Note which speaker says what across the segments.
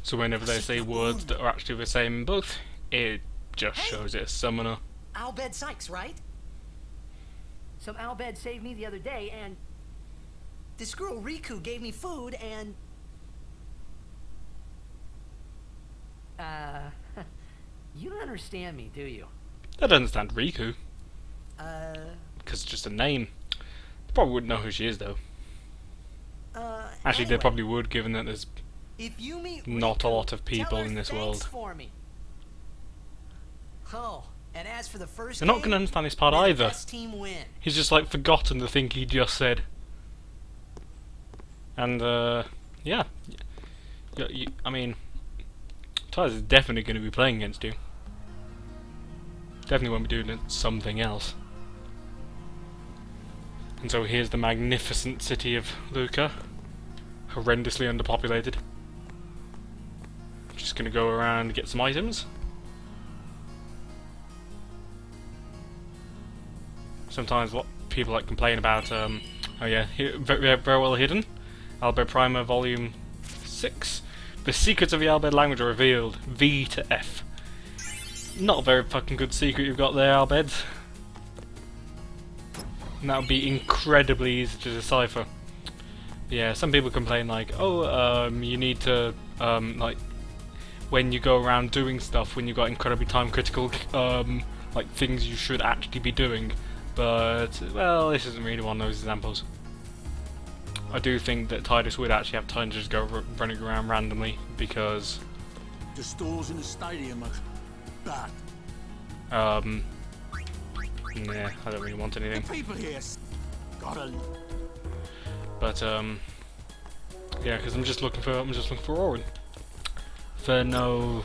Speaker 1: So whenever they say words that are actually the same in both, it just shows it as summoner.
Speaker 2: Albed Sykes, right? Some Albed saved me the other day, and this girl Riku gave me food, and you don't understand me, do you?
Speaker 1: I don't understand Riku. Because it's just a name. They probably wouldn't know who she is, though. Actually,
Speaker 2: Anyway,
Speaker 1: they probably would, given that there's
Speaker 2: if you meet
Speaker 1: not
Speaker 2: Riku,
Speaker 1: a lot of people
Speaker 2: tell her
Speaker 1: in this
Speaker 2: thanks
Speaker 1: world.
Speaker 2: For me. Oh, and as for the first
Speaker 1: They're not
Speaker 2: game,
Speaker 1: going to understand this part
Speaker 2: may the
Speaker 1: either.
Speaker 2: best team win.
Speaker 1: He's just like forgotten the thing he just said. And yeah, I mean, Tyler's is definitely going to be playing against you. Definitely won't be doing something else. And so here's the magnificent city of Luca, horrendously underpopulated. Just going to go around and get some items. Sometimes what people like complain about, oh yeah, very well hidden. Albed Primer Volume 6. The secrets of the Albed language are revealed. V to F. Not a very fucking good secret you've got there, Albed. And that would be incredibly easy to decipher. But yeah, some people complain like, oh, you need to, like, when you go around doing stuff, when you've got incredibly time critical, like, things you should actually be doing. But, well, this isn't really one of those examples. I do think that Tidus would actually have time to just go running around randomly, because...
Speaker 3: The stores in the stadium are bad.
Speaker 1: Nah, I don't really want anything.
Speaker 3: The people here gotta...
Speaker 1: But, yeah, because I'm just looking for Orin. For no,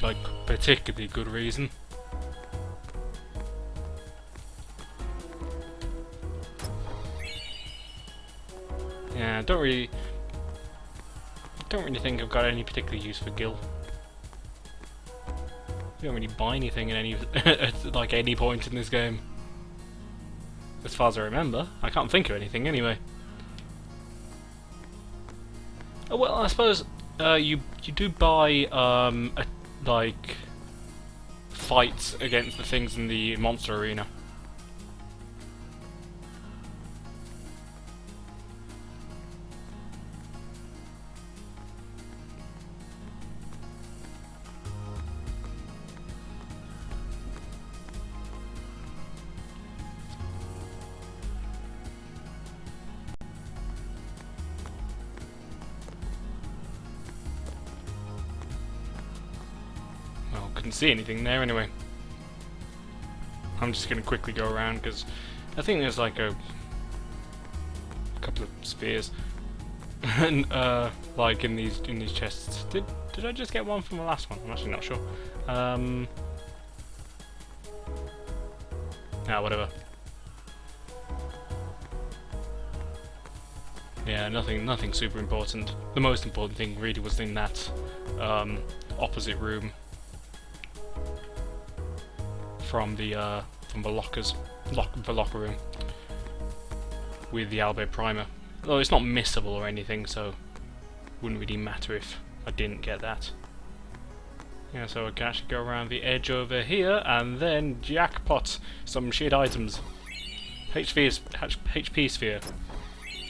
Speaker 1: like, particularly good reason. Yeah, don't really think I've got any particular use for Gil. You don't really buy anything in any at like any point in this game, as far as I remember. I can't think of anything anyway. Oh, well, I suppose you do buy like fights against the things in the monster arena. Couldn't see anything there anyway. I'm just going to quickly go around because I think there's like a couple of spears, and like in these chests. Did I just get one from the last one? I'm actually not sure. Whatever. Yeah, nothing super important. The most important thing really was in that opposite room. From the locker room with the Albed Primer. Though it's not missable or anything, so wouldn't really matter if I didn't get that. Yeah, so I can actually go around the edge over here and then jackpot some shit items. HP sphere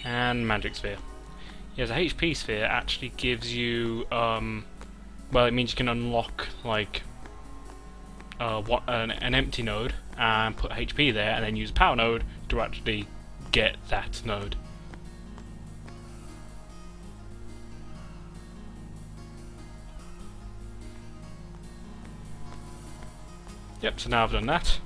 Speaker 1: and magic sphere. Yeah, the HP sphere actually gives you well, it means you can unlock like an empty node and put HP there, and then use power node to actually get that node. Yep, so now I've done that.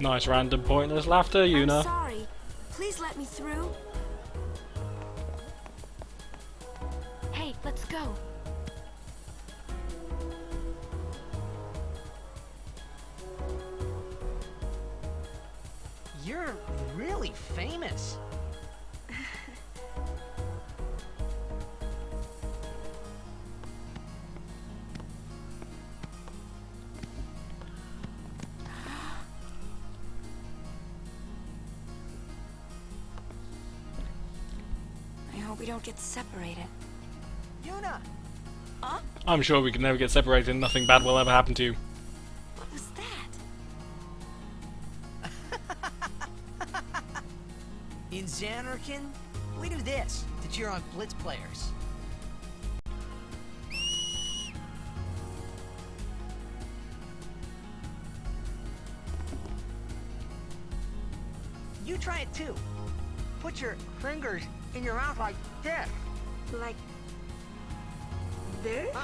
Speaker 1: Nice random pointless laughter,
Speaker 4: I'm
Speaker 1: Yuna.
Speaker 4: sorry. Please let me through. Hey, let's go.
Speaker 2: You're really famous.
Speaker 4: I hope we don't get separated.
Speaker 2: Yuna!
Speaker 4: Huh?
Speaker 1: I'm sure we can never get separated and nothing bad will ever happen to you.
Speaker 4: What was that?
Speaker 2: In Xanarkin, we do this to cheer on Blitz players. You try it too. Put your fingers in your mouth like this.
Speaker 4: Like this?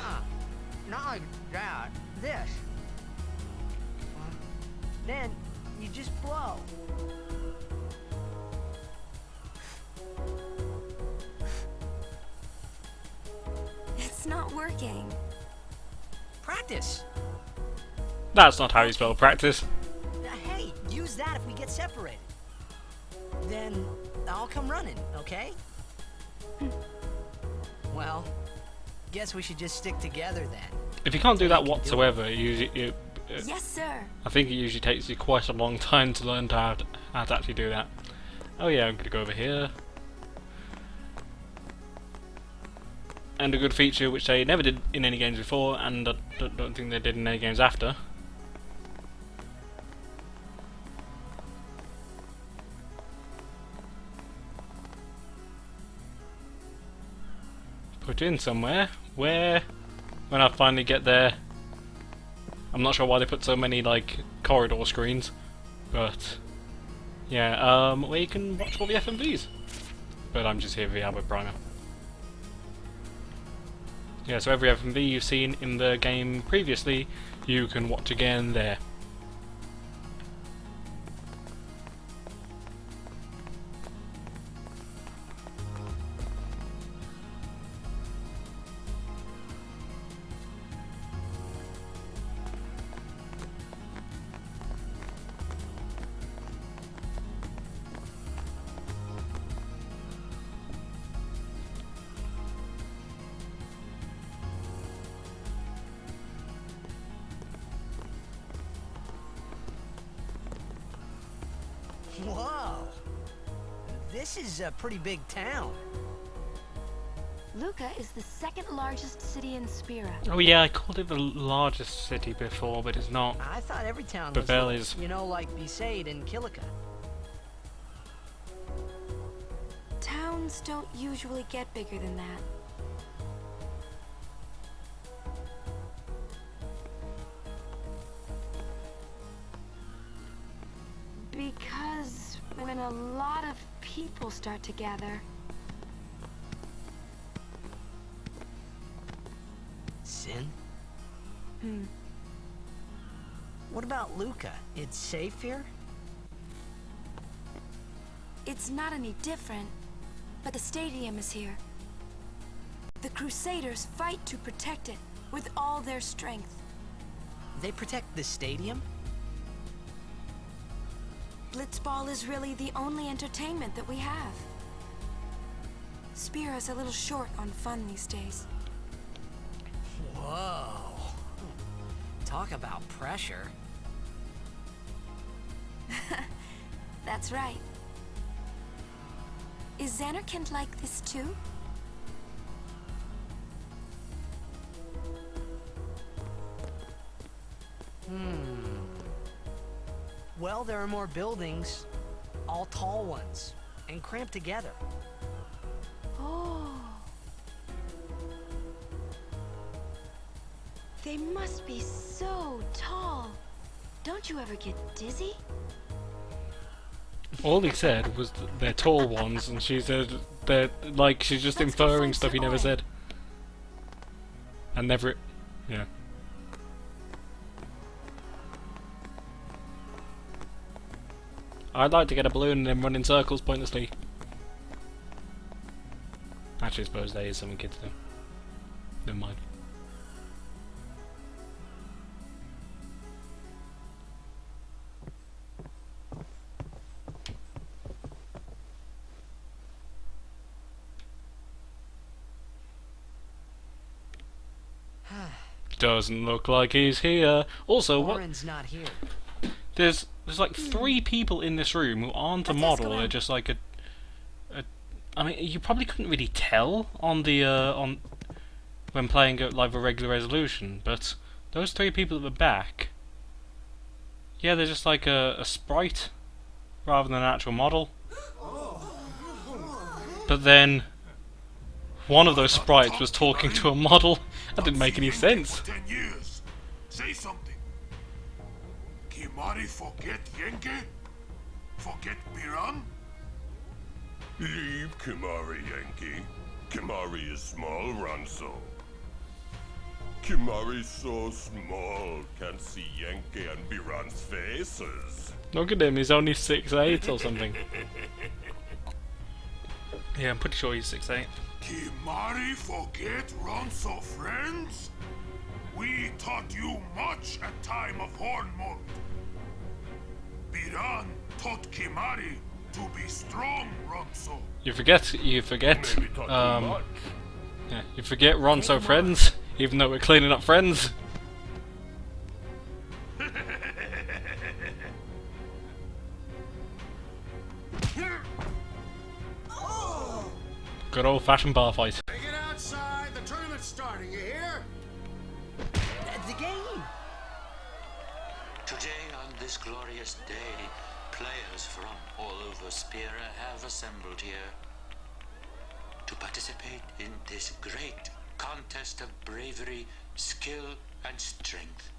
Speaker 2: Not like that. This. Then you just blow.
Speaker 4: It's not working.
Speaker 2: Practice.
Speaker 1: That's not how you spell practice.
Speaker 2: Hey, use that if we get separated. Then I'll come running, okay? Well, guess we should just stick together then.
Speaker 1: If you can't do that
Speaker 2: You can do it.
Speaker 1: whatsoever,
Speaker 4: Yes, sir.
Speaker 1: I think it usually takes you quite a long time to learn how to actually do that. Oh yeah, I'm gonna go over here. And a good feature which they never did in any games before, and I don't think they did in any games after. Put in somewhere where, when I finally get there, I'm not sure why they put so many like corridor screens, but yeah, where you can watch all the FMVs. But I'm just here for the Albert Primer. Yeah, so every FMV you've seen in the game previously, you can watch again there.
Speaker 2: Whoa. This is a pretty big town.
Speaker 4: Luca is the second largest city in Spira.
Speaker 1: Oh yeah, I called it the largest city before, but it's not.
Speaker 2: I thought every town
Speaker 1: But
Speaker 2: was
Speaker 1: Bell
Speaker 2: like,
Speaker 1: is-
Speaker 2: you know, like Besaid and Killica.
Speaker 4: Towns don't usually get bigger than that. Because when a lot of people start to gather,
Speaker 2: Sin? What about Luca? It's safe here?
Speaker 4: it's not any different. But the stadium is here. The Crusaders fight to protect it with all their strength.
Speaker 2: They protect the stadium?
Speaker 4: Blitzball is really the only entertainment that we have. Spira's a little short on fun these days.
Speaker 2: Whoa. Talk about pressure.
Speaker 4: That's right. Is Xanarkand like this too?
Speaker 2: Well, there are more buildings, all tall ones, and cramped together.
Speaker 4: Oh. They must be so tall. Don't you ever get dizzy?
Speaker 1: All he said was that they're tall ones, and she said they're like she's just
Speaker 4: Let's go
Speaker 1: inferring
Speaker 4: find
Speaker 1: stuff he
Speaker 4: some
Speaker 1: never
Speaker 4: oil.
Speaker 1: said. And never, yeah. I'd like to get a balloon and then run in circles pointlessly. Actually, I suppose there is some kids though. Never mind. Doesn't look like he's here. Also, what?
Speaker 2: Warren's not here.
Speaker 1: There's like 3 people in this room who aren't a model. They're just like a. I mean, you probably couldn't really tell on the on when playing at like a regular resolution, but those 3 people at the back, yeah, they're just like a sprite rather than an actual model. But then one of those sprites was talking to a model. That didn't make any sense.
Speaker 5: For 10 years. Say something. Kimari forget Yenke? Forget Biran?
Speaker 6: Leave Kimari, Yankee. Kimari is small, Ranso. Kimari's so small, can't see Yankee and Biran's faces.
Speaker 1: Look at him, he's only 6'8" or something. Yeah, I'm pretty sure he's 6'8".
Speaker 5: Kimari forget Ronso friends? We taught you much at time of Hornmold. Biran taught Kimari to be strong, Ronso.
Speaker 1: You forget,
Speaker 6: Maybe talk too much.
Speaker 1: yeah, you forget Ronso friends, even though we're cleaning up friends. Good old-fashioned bar fight.
Speaker 3: Get outside. The tournament's starting. You hear?
Speaker 2: The game.
Speaker 7: Today, on this glorious day, players from all over Spira have assembled here to participate in this great contest of bravery, skill, and strength.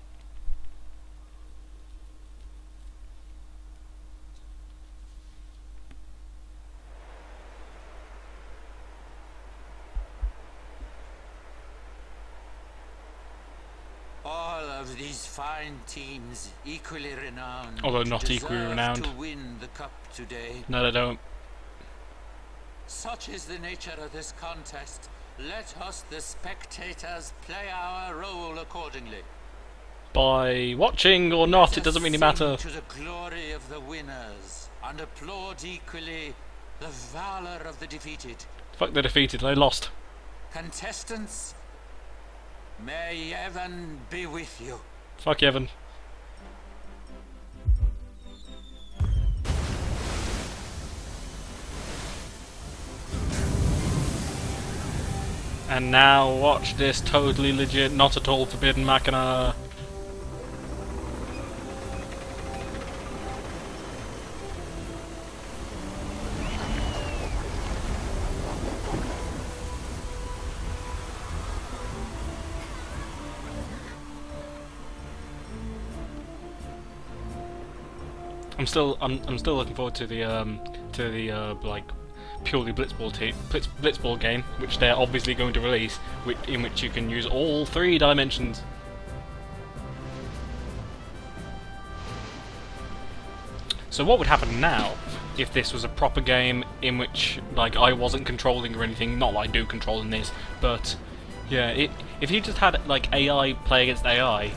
Speaker 7: All of these fine teams, equally renowned,
Speaker 1: Although not equally
Speaker 7: deserve
Speaker 1: renowned.
Speaker 7: to win the cup today.
Speaker 1: No, they don't.
Speaker 7: Such is the nature of this contest. Let us, the spectators, play our role accordingly.
Speaker 1: By watching or not, it doesn't really matter.
Speaker 7: To the glory of the winners, and applaud equally the valor of the defeated.
Speaker 1: Fuck the defeated, they lost.
Speaker 7: Contestants, may Evan be with you.
Speaker 1: Fuck Evan. And now watch this totally legit, not at all forbidden machina. I'm still looking forward to the like purely Blitzball game, which they're obviously going to release, in which you can use all 3 dimensions. So what would happen now if this was a proper game in which like I wasn't controlling or anything? Not like I do control in this, but yeah, if you just had like AI play against AI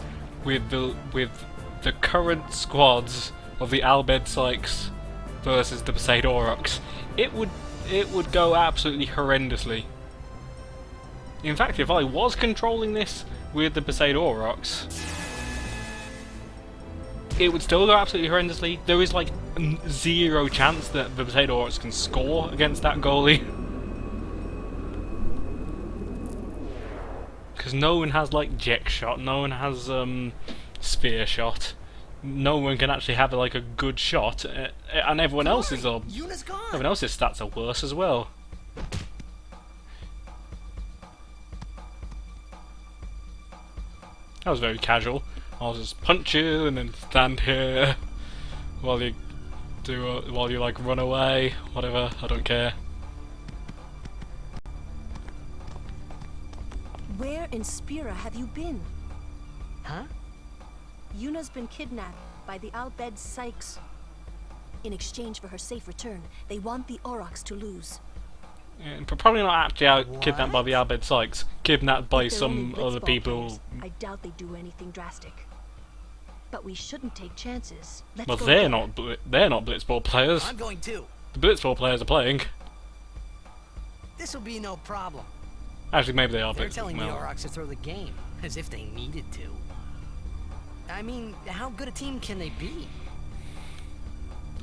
Speaker 1: with the current squads of the Albed Sykes versus the Besaid Aurochs, it would go absolutely horrendously. In fact, if I was controlling this with the Besaid Aurochs, it would still go absolutely horrendously. There is like 0 chance that the Besaid Aurochs can score against that goalie. Because no one has like Jet Shot, no one has Spear Shot. No one can actually have like a good shot, and everyone else's
Speaker 2: Yuna's gone.
Speaker 1: everyone else's stats are worse as well. That was very casual. I'll just punch you and then stand here while you while you like run away, whatever. I don't care.
Speaker 8: Where in Spira have you been?
Speaker 2: Huh?
Speaker 8: Yuna's been kidnapped by the Albed Sykes. In exchange for her safe return, they want the Aurochs to lose.
Speaker 1: Yeah, but probably not actually kidnapped by the
Speaker 2: What?
Speaker 1: Albed Sykes. Kidnapped by
Speaker 8: If they're
Speaker 1: some
Speaker 8: only
Speaker 1: other
Speaker 8: Blitzball
Speaker 1: people.
Speaker 8: players, I doubt they do anything drastic. But we shouldn't take chances. Let's
Speaker 1: Well,
Speaker 8: go
Speaker 1: they're
Speaker 8: there.
Speaker 1: not. They're not Blitzball players.
Speaker 2: I'm going too.
Speaker 1: The Blitzball players are playing.
Speaker 2: This'll be no problem.
Speaker 1: Actually, maybe they are.
Speaker 2: They're
Speaker 1: But
Speaker 2: telling the
Speaker 1: well,
Speaker 2: Aurochs to throw the game, as if they needed to. I mean, how good a team can they be?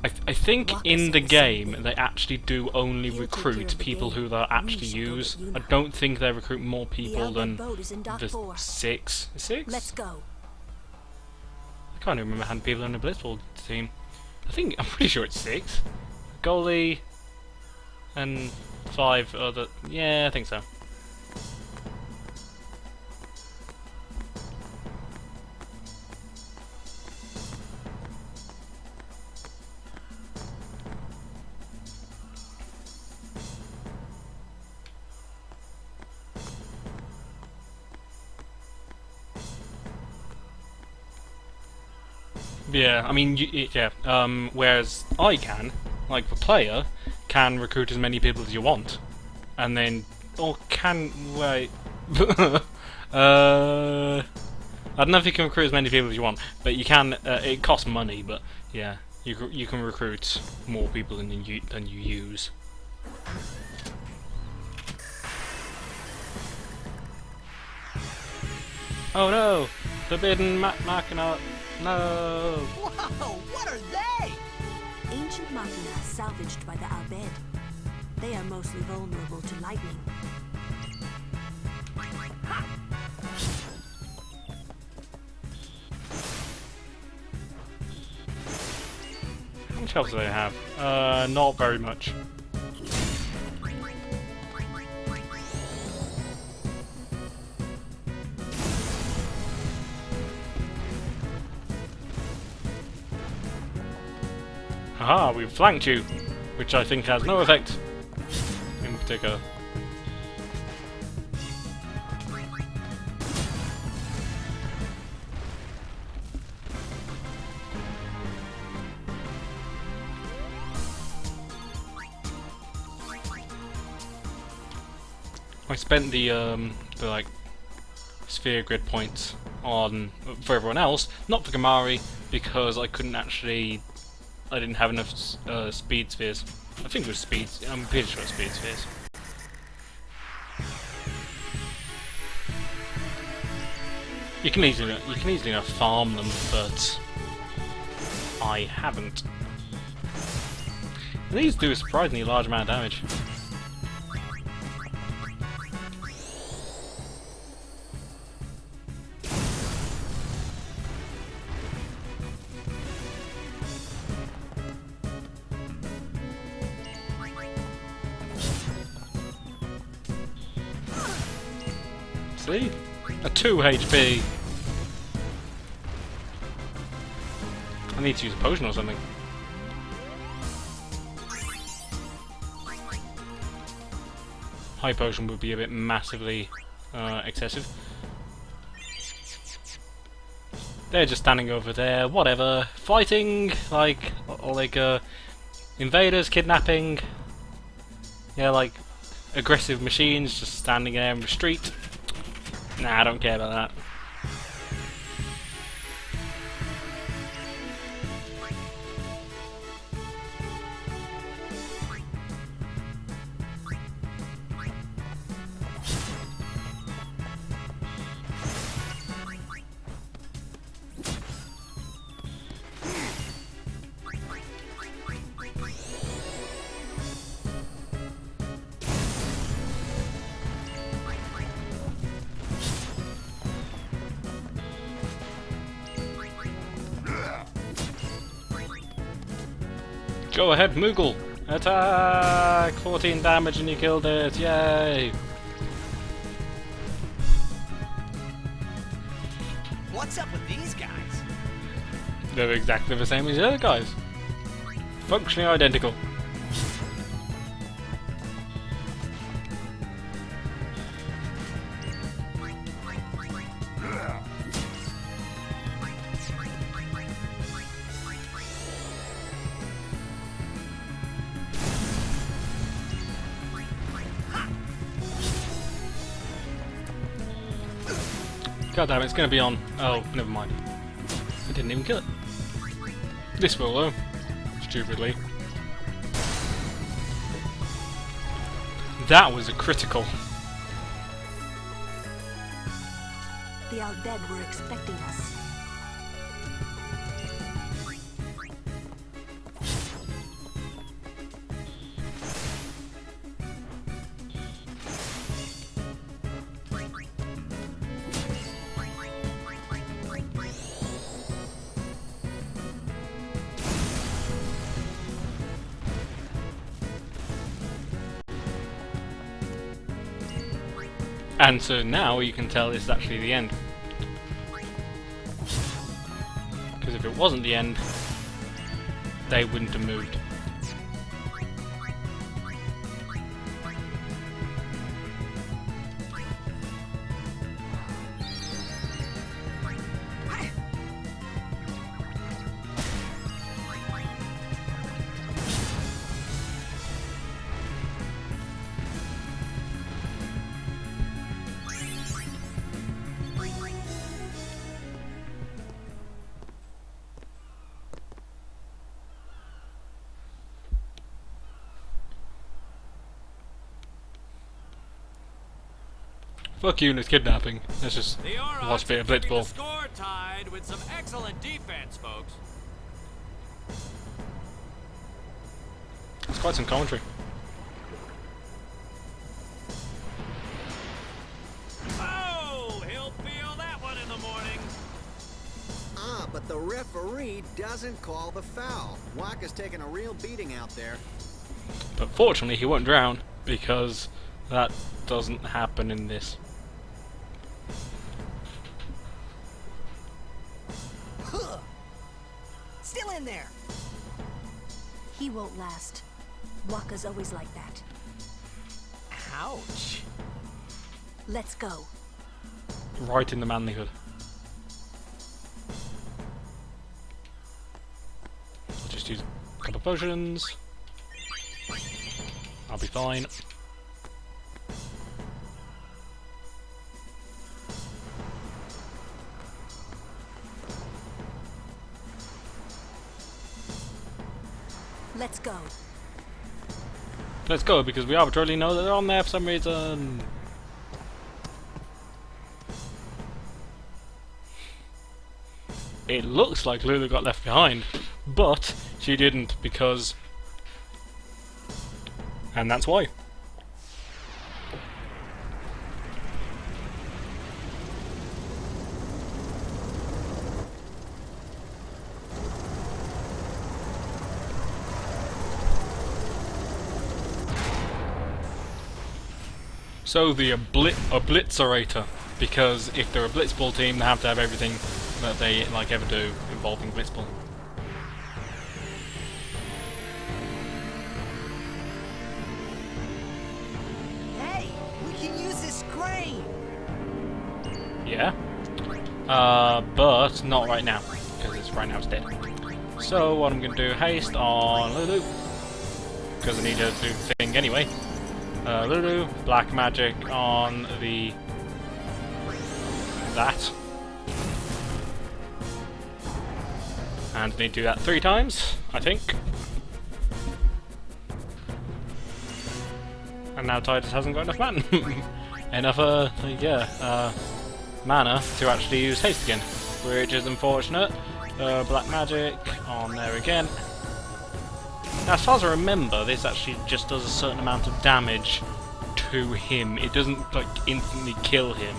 Speaker 1: I think
Speaker 8: Luca
Speaker 1: in
Speaker 8: said
Speaker 1: the
Speaker 8: the same
Speaker 1: game
Speaker 8: thing.
Speaker 1: they actually do only
Speaker 8: He'll take care
Speaker 1: recruit
Speaker 8: of the
Speaker 1: people
Speaker 8: game.
Speaker 1: who they
Speaker 8: We
Speaker 1: actually
Speaker 8: should go
Speaker 1: use.
Speaker 8: get
Speaker 1: I
Speaker 8: Yuna.
Speaker 1: don't think they recruit more
Speaker 8: The
Speaker 1: people
Speaker 8: Albed
Speaker 1: than
Speaker 8: boat is in dock
Speaker 1: the
Speaker 8: 4.
Speaker 1: six. Six?
Speaker 8: Let's go.
Speaker 1: I can't even remember how many people in the Blitzball team. I'm pretty sure it's 6. Goalie and 5 other. Yeah, I think so. Yeah, I mean, whereas I can, like the player, can recruit as many people as you want, and then, or can wait. I don't know if you can recruit as many people as you want, but you can. It costs money, but yeah, you can recruit more people than you use. Oh no, forbidden machina. No.
Speaker 2: Whoa, what are they?
Speaker 8: Ancient machina salvaged by the Albed. They are mostly vulnerable to lightning.
Speaker 1: How much health do they have? Not very much. Haha, we've flanked you, which I think has no effect in particular. I spent the like sphere grid points on for everyone else, not for Gamari, because I couldn't actually. I didn't have enough speed spheres. I think it was speeds. I'm pretty sure it's speed spheres. You can easily enough farm them, but I haven't. And these do a surprisingly large amount of damage. See? A 2 HP! I need to use a potion or something. High potion would be a bit massively excessive. They're just standing over there, whatever, fighting, like invaders, kidnapping, yeah, like aggressive machines just standing there in the street. Nah, I don't care about that. Go ahead, Moogle! Attack! 14 damage and you killed it, yay!
Speaker 2: What's up with these guys?
Speaker 1: They're exactly the same as the other guys. Functionally identical. God damn, it's gonna be on. Oh, never mind. I didn't even kill it. This will though. Stupidly. That was a critical.
Speaker 8: The Albed were expecting us.
Speaker 1: And so now you can tell it's actually the end. Because if it wasn't the end, they wouldn't have moved. Fuck Yuna's kidnapping. Let's just watch a bit of blitzball.
Speaker 9: Score tied with some excellent defense, folks.
Speaker 1: It's quite some commentary.
Speaker 9: Oh, he'll feel that one in the morning.
Speaker 10: Ah, but the referee doesn't call the foul. Waka's taking a real beating out there.
Speaker 1: But fortunately he won't drown, because that doesn't happen in this.
Speaker 2: Still in there.
Speaker 8: He won't last. Waka's always like that.
Speaker 2: Ouch.
Speaker 8: Let's go.
Speaker 1: Right in the manlyhood. I'll just use a couple of potions. I'll be fine.
Speaker 8: Let's go.
Speaker 1: Let's go, because we arbitrarily know that they're on there for some reason. It looks like Lulu got left behind, but she didn't, because... And that's why. So the obliterator, because if they're a blitzball team, they have to have everything that they ever do involving blitzball.
Speaker 2: Hey, we can use this crane.
Speaker 1: Yeah. But not right now, because right now it's dead. So what I'm going to do, haste on Lulu, because I need her to do the thing anyway. Lulu, black magic on the... that. And I need to do that 3 times, I think. And now Titus hasn't got enough mana to actually use haste again, which is unfortunate. Black magic on there again. Now, as far as I remember, this actually just does a certain amount of damage to him. It doesn't, like, instantly kill him.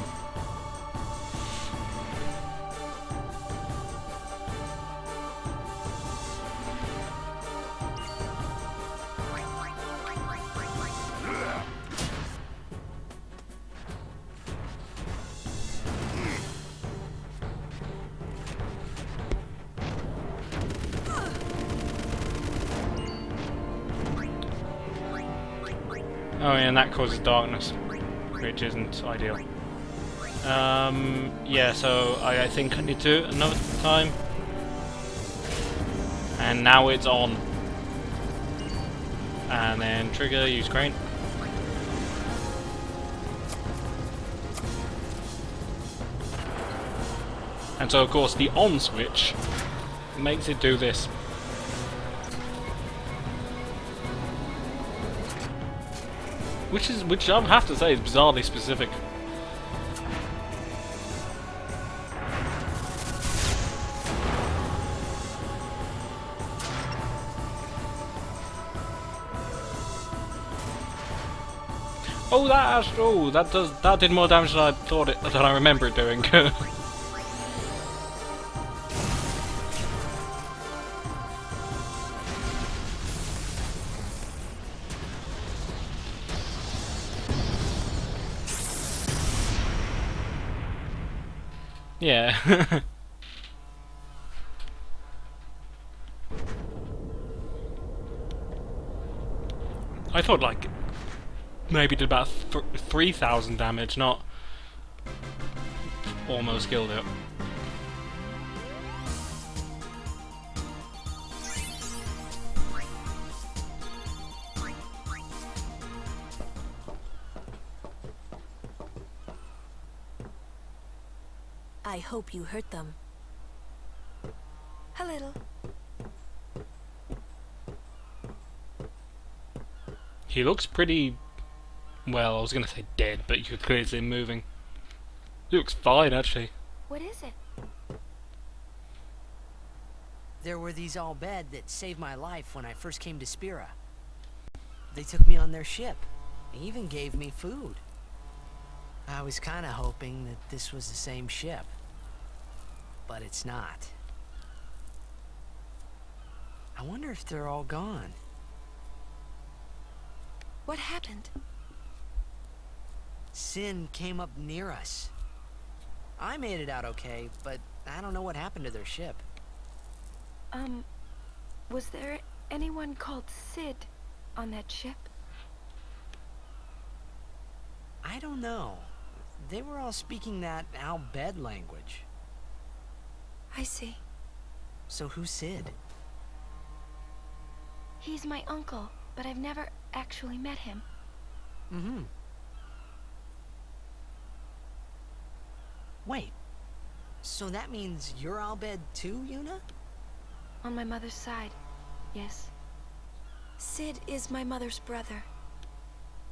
Speaker 1: Oh, yeah, and that causes darkness, which isn't ideal. Yeah, so I think I need to do it another time. And now it's on. And then trigger, use crane. And so of course the on switch makes it do this. Which I have to say is bizarrely specific. Oh, that did more damage than I remember it doing. Yeah. I thought like maybe did about 3,000 damage, not almost killed it.
Speaker 8: I hope you hurt them.
Speaker 4: A little.
Speaker 1: He looks pretty... well, I was gonna say dead, but you could clearly see him moving. He looks fine, actually.
Speaker 4: What is it?
Speaker 2: There were these Al Bhed that saved my life when I first came to Spira. They took me on their ship. They even gave me food. I was kind of hoping that this was the same ship. But it's not. I wonder if they're all gone.
Speaker 4: What happened?
Speaker 2: Sin came up near us. I made it out okay, but I don't know what happened to their ship.
Speaker 4: Was there anyone called Sid on that ship?
Speaker 2: I don't know. They were all speaking that Al Bhed language.
Speaker 4: I see.
Speaker 2: So who's Sid?
Speaker 4: He's my uncle, but I've never actually met him.
Speaker 2: Mm-hmm. Wait. So that means you're Al Bhed too, Yuna?
Speaker 4: On my mother's side, yes. Sid is my mother's brother.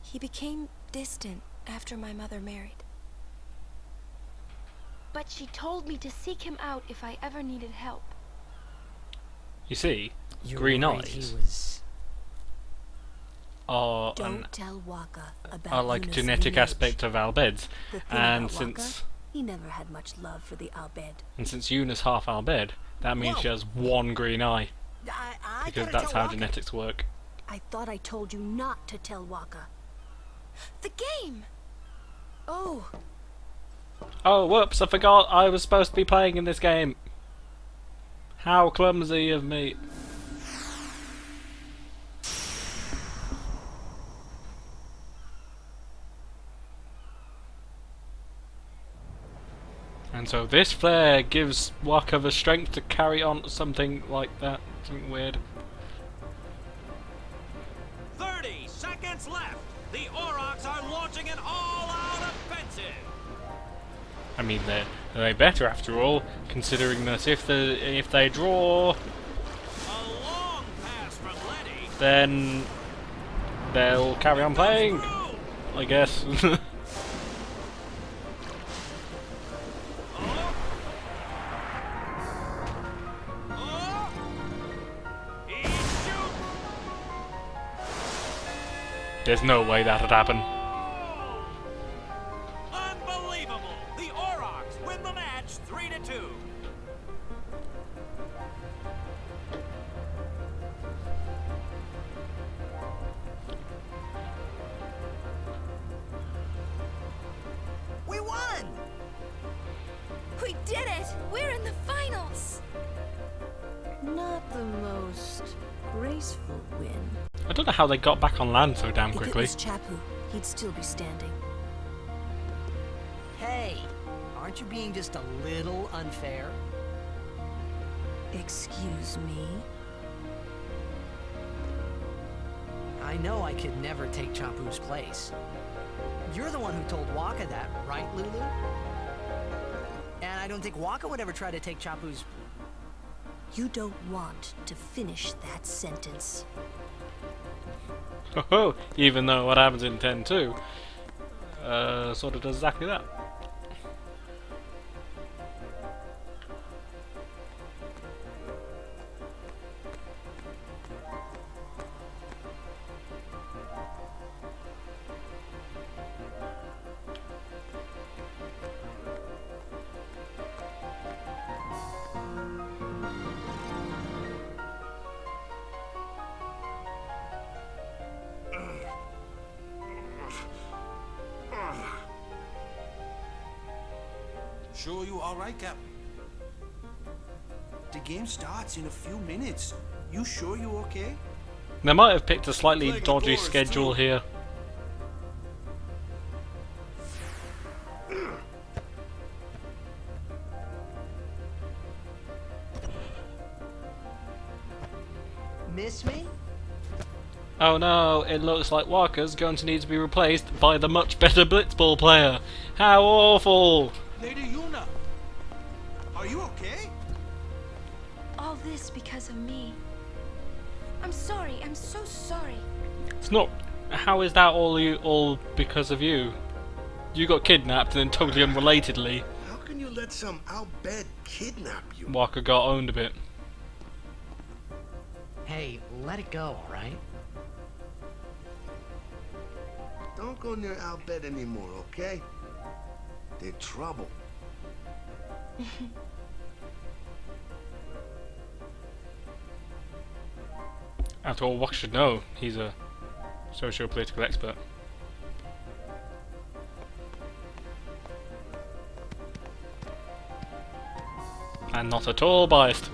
Speaker 4: He became distant after my mother married. But she told me to seek him out if I ever needed help.
Speaker 1: You see,
Speaker 2: You're
Speaker 1: green
Speaker 2: right,
Speaker 1: eyes are
Speaker 8: Don't tell Waka about
Speaker 1: are like
Speaker 8: Yuna's
Speaker 1: genetic
Speaker 8: lineage.
Speaker 1: aspect of Al Bhed's,
Speaker 8: The thing
Speaker 1: and
Speaker 8: about Waka,
Speaker 1: since
Speaker 8: he never had much love for the Al Bhed.
Speaker 1: Yuna's half Al Bhed, that means she
Speaker 2: Whoa.
Speaker 1: has one green eye,
Speaker 2: I
Speaker 1: because
Speaker 2: gotta
Speaker 1: that's
Speaker 2: tell
Speaker 1: how
Speaker 2: Waka.
Speaker 1: genetics work.
Speaker 8: I thought I told you not to tell Waka.
Speaker 4: The game!
Speaker 8: Oh,
Speaker 1: Oh, whoops! I forgot I was supposed to be playing in this game. How clumsy of me. And so this flare gives Waka the strength to carry on something like that. Something weird.
Speaker 9: 30 seconds left. The Aurochs are launching an all-out offensive.
Speaker 1: I mean, they're better after all, considering that if they draw,
Speaker 9: A long pass from Letty.
Speaker 1: then they'll carry on playing, I guess.
Speaker 9: He shoots.
Speaker 1: There's no way that'd happen.
Speaker 9: Unbelievable. The Aurochs win the match 3-2.
Speaker 2: We won!
Speaker 4: We did it! We're in the finals!
Speaker 8: not the most graceful win.
Speaker 1: I don't know how they got back on land so damn
Speaker 8: If it
Speaker 1: quickly.
Speaker 8: was Chapu, he'd still be standing.
Speaker 2: Hey, aren't you being just a little unfair?
Speaker 8: Excuse me?
Speaker 2: I know I could never take Chapu's place. You're the one who told Waka that, right, Lulu? And I don't think Waka would ever try to take Chapu's...
Speaker 8: You don't want to finish that sentence.
Speaker 1: Oh, even though what happens in 10-2 sort of does exactly that.
Speaker 11: Sure you all right, Captain? The game starts in a few minutes. You sure you okay?
Speaker 1: They might have picked a slightly dodgy schedule here.
Speaker 2: Miss me?
Speaker 1: Oh no, it looks like Walker's going to need to be replaced by the much better blitzball player. How awful!
Speaker 11: Lady Yuna, are you okay?
Speaker 4: All this because of me. I'm sorry. I'm so sorry.
Speaker 1: It's not. How is that all because of you? You got kidnapped and then totally unrelatedly,
Speaker 12: How can you let some Al-Bed kidnap you?
Speaker 1: Walker got owned a bit.
Speaker 2: Hey, let it go, alright?
Speaker 12: Don't go near Al-Bed anymore, okay? They're trouble.
Speaker 1: After all, Walker should know. He's a socio-political expert. And not at all biased.